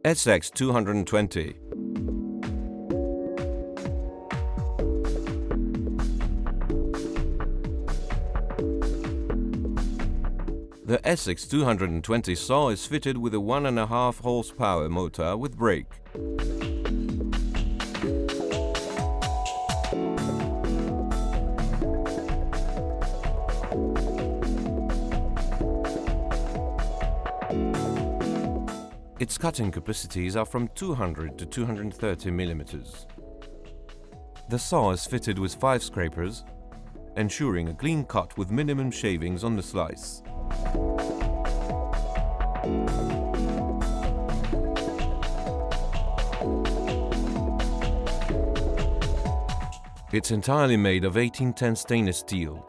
SX220. The SX220 saw is fitted with a 1.5 horsepower motor with brake. Its cutting capacities are from 200 to 230 mm. The saw is fitted with 5 scrapers, ensuring a clean cut with minimum shavings on the slice. It's entirely made of 1810 stainless steel.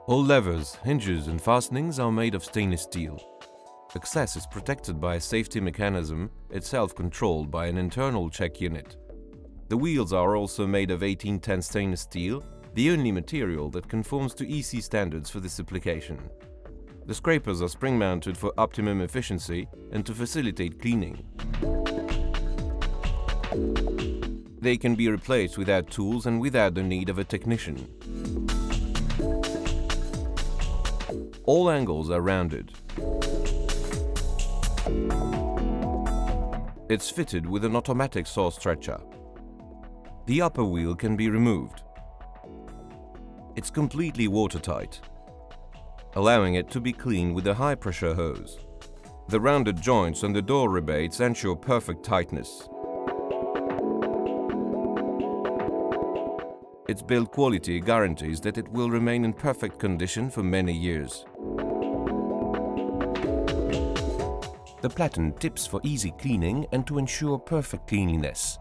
All levers, hinges and fastenings are made of stainless steel. Access is protected by a safety mechanism, itself controlled by an internal check unit. The wheels are also made of 1810 stainless steel, the only material that conforms to EC standards for this application. The scrapers are spring-mounted for optimum efficiency and to facilitate cleaning. They can be replaced without tools and without the need of a technician. All angles are rounded. It's fitted with an automatic saw stretcher. The upper wheel can be removed. It's completely watertight, allowing it to be cleaned with a high-pressure hose. The rounded joints and the door rebates ensure perfect tightness. Its build quality guarantees that it will remain in perfect condition for many years. The platen tips for easy cleaning and to ensure perfect cleanliness.